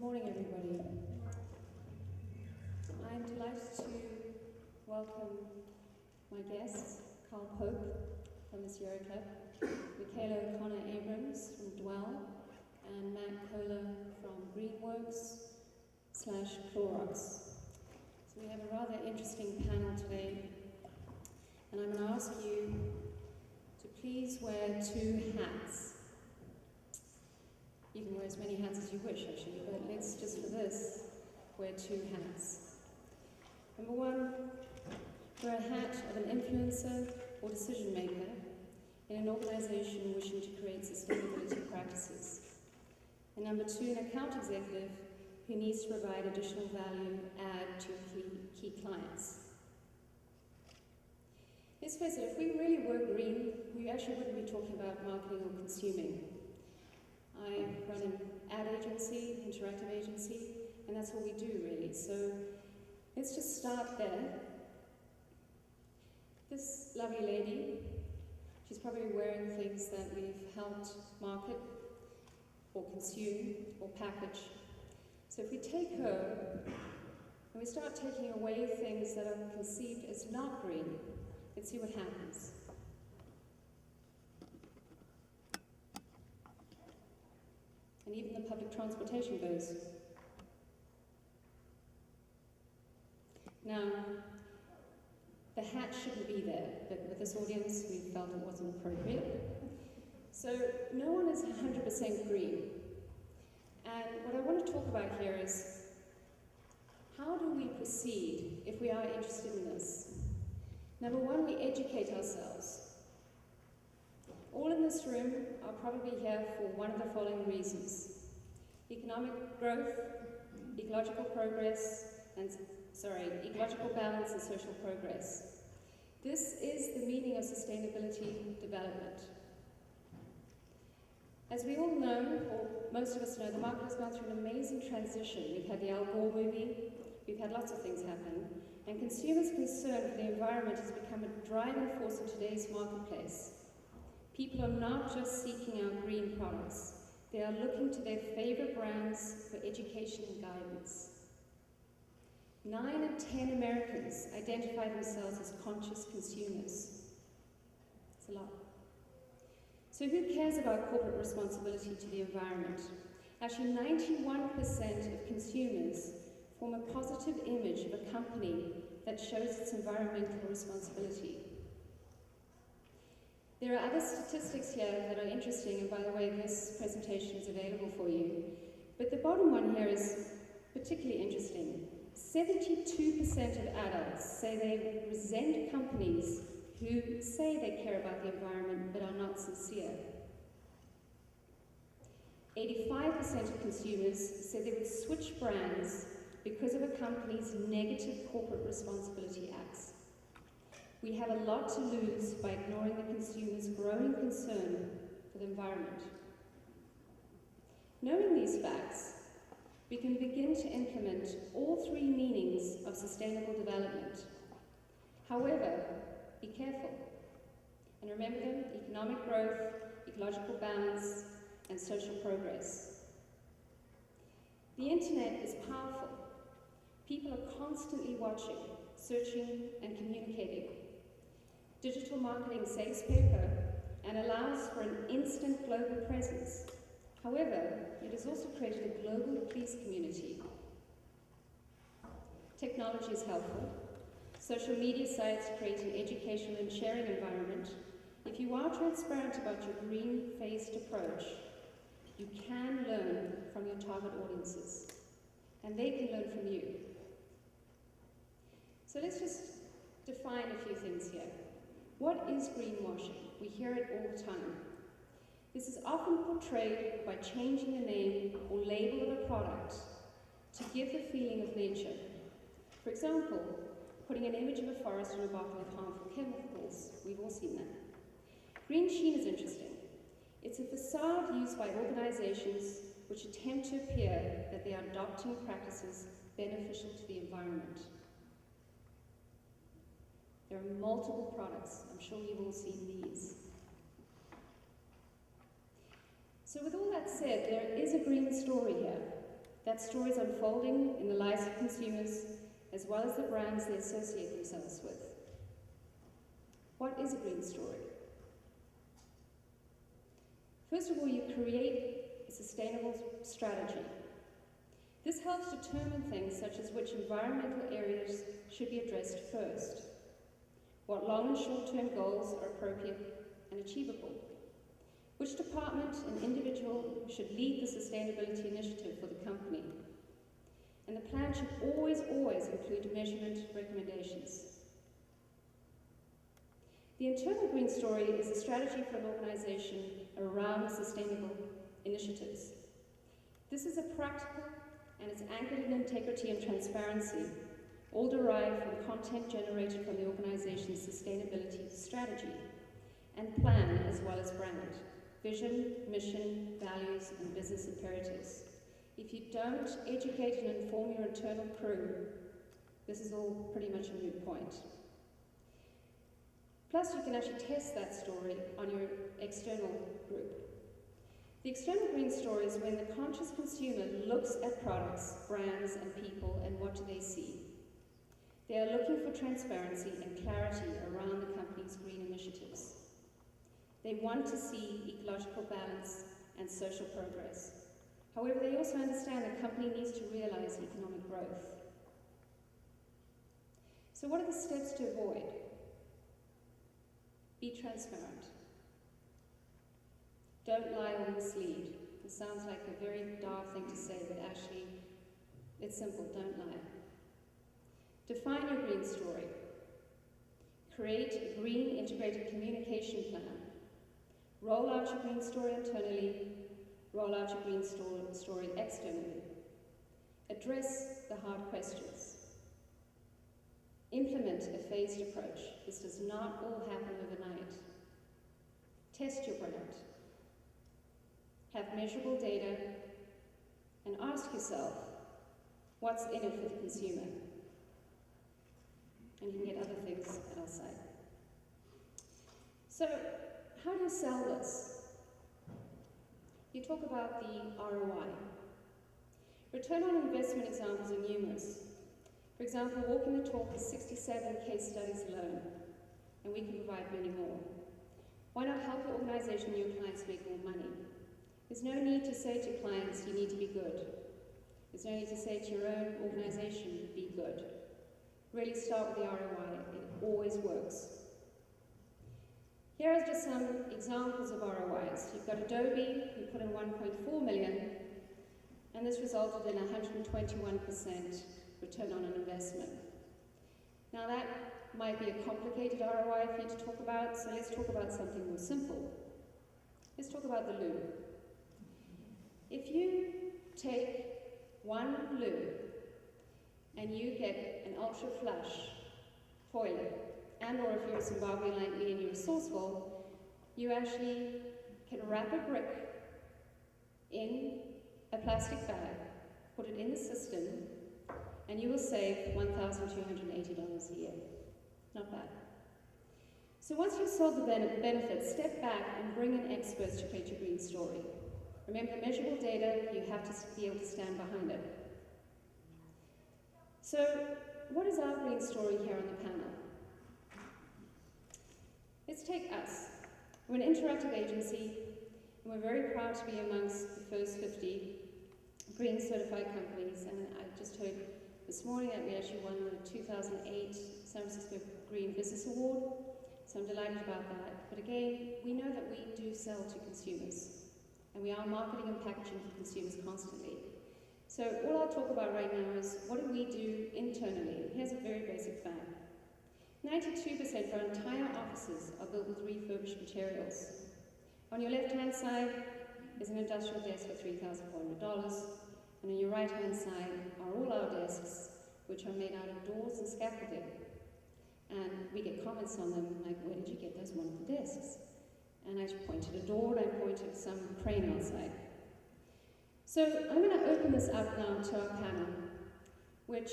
morning, everybody. I'm delighted to welcome my guests, Carl Pope from the Sierra Club, Michaela O'Connor-Abrams from Dwell, and Matt Kohler from Greenworks/Clorox. So we have a rather interesting panel today, and I'm going to ask you to please wear two hats. You can wear as many hats as you wish, actually, but let's just for this wear two hats. Number one, wear a hat of an influencer or decision maker in an organization wishing to create sustainability practices. And number two, an account executive who needs to provide additional value add to key clients. Let's face it, if we really were green, we actually wouldn't be talking about marketing or consuming. I run an ad agency, interactive agency, and that's what we do really. So let's just start there. This lovely lady, she's probably wearing things that we've helped market or consume or package. So if we take her and we start taking away things that are conceived as not green, let's see what happens. And even the public transportation goes. Now, the hat shouldn't be there, but with this audience, we felt it wasn't appropriate. So, no one is 100% green. And what I want to talk about here is, how do we proceed if we are interested in this? Number one, we educate ourselves. All in this room are probably here for one of the following reasons: economic growth, ecological balance and social progress. This is the meaning of sustainability development. As we all know, or most of us know, the market has gone through an amazing transition. We've had the Al Gore movie, we've had lots of things happen, and consumers' concern for the environment has become a driving force in today's marketplace. People are not just seeking out green products, they are looking to their favorite brands for education and guidance. 9 in 10 Americans identify themselves as conscious consumers. It's a lot. So who cares about corporate responsibility to the environment? Actually, 91% of consumers form a positive image of a company that shows its environmental responsibility. There are other statistics here that are interesting, and by the way, this presentation is available for you. But the bottom one here is particularly interesting. 72% of adults say they resent companies who say they care about the environment but are not sincere. 85% of consumers say they would switch brands because of a company's negative corporate responsibility acts. We have a lot to lose by ignoring the consumer's growing concern for the environment. Knowing these facts, we can begin to implement all three meanings of sustainable development. However, be careful. And remember them: economic growth, ecological balance, and social progress. The internet is powerful. People are constantly watching, searching, and communicating. Digital marketing saves paper and allows for an instant global presence. However, it has also created a global police community. Technology is helpful. Social media sites create an educational and sharing environment. If you are transparent about your green-faced approach, you can learn from your target audiences, and they can learn from you. So let's just define a few things here. What is greenwashing? We hear it all the time. This is often portrayed by changing the name or label of a product to give the feeling of nature. For example, putting an image of a forest on a bottle of harmful chemicals. We've all seen that. Green sheen is interesting. It's a facade used by organizations which attempt to appear that they are adopting practices beneficial to the environment. There are multiple products. I'm sure you've all seen these. So with all that said, there is a green story here That story is unfolding in the lives of consumers as well as the brands they associate themselves with. What is a green story? First of all, you create a sustainable strategy. This helps determine things such as which environmental areas should be addressed first, what long and short-term goals are appropriate and achievable, which department and individual should lead the sustainability initiative for the company, and the plan should always include measurement recommendations. The internal green story is a strategy for an organization around sustainable initiatives. This is a practical and it's anchored in integrity and transparency, all derived from content generated from the organization's sustainability strategy and plan as well as brand, vision, mission, values, and business imperatives. If you don't educate and inform your internal crew, this is all pretty much a moot point. Plus, you can actually test that story on your external group. The external green story is when the conscious consumer looks at products, brands, and people, and what do they see? They are looking for transparency and clarity around the company's green initiatives. They want to see ecological balance and social progress. However, they also understand the company needs to realize economic growth. So what are the steps to avoid? Be transparent. Don't lie or mislead. It sounds like a very daft thing to say, but actually, it's simple, don't lie. Define your green story. Create a green integrated communication plan. Roll out your green story internally, roll out your green story externally. Address the hard questions. Implement a phased approach. This does not all happen overnight. Test your brand. Have measurable data and ask yourself, what's in it for the consumer? And you can get other things at our site. So, how do you sell this? You talk about the ROI. Return on investment examples are numerous. For example, Walking the Talk has 67 case studies alone, and we can provide many more. Why not help your organization and your clients make more money? There's no need to say to clients, you need to be good. There's no need to say to your own organization, be good. Really start with the ROI. It always works. Here are just some examples of ROIs. You've got Adobe, who put in 1.4 million, and this resulted in 121% return on an investment. Now that might be a complicated ROI for you to talk about, so let's talk about something more simple. Let's talk about the loo. If you take one loo and you get an ultra flush toilet, and or if you're a Zimbabwean like me and you're resourceful, you actually can wrap a brick in a plastic bag, put it in the system, and you will save $1,280 a year. Not bad. So once you've sold the benefits, step back and bring in experts to create your green story. Remember, the measurable data, you have to be able to stand behind it. So what is our green story here on the panel? Let's take us. We're an interactive agency, and we're very proud to be amongst the first 50 green certified companies. And I just heard this morning that we actually won the 2008 San Francisco Green Business Award, so I'm delighted about that. But again, we know that we do sell to consumers, and we are marketing and packaging for consumers constantly. So all I'll talk about right now is what do we do internally? Here's a very basic fact. 92% of our entire offices are built with refurbished materials. On your left-hand side is an industrial desk for $3,400, and on your right-hand side are all our desks, which are made out of doors and scaffolding. And we get comments on them like, where did you get those wonderful desks? And I pointed a door and I pointed some crane outside. So I'm going to open this up now to our panel, which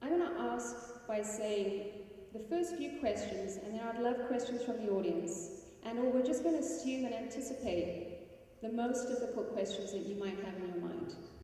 I'm going to ask by saying the first few questions, and then I'd love questions from the audience, and or we're just going to assume and anticipate the most difficult questions that you might have in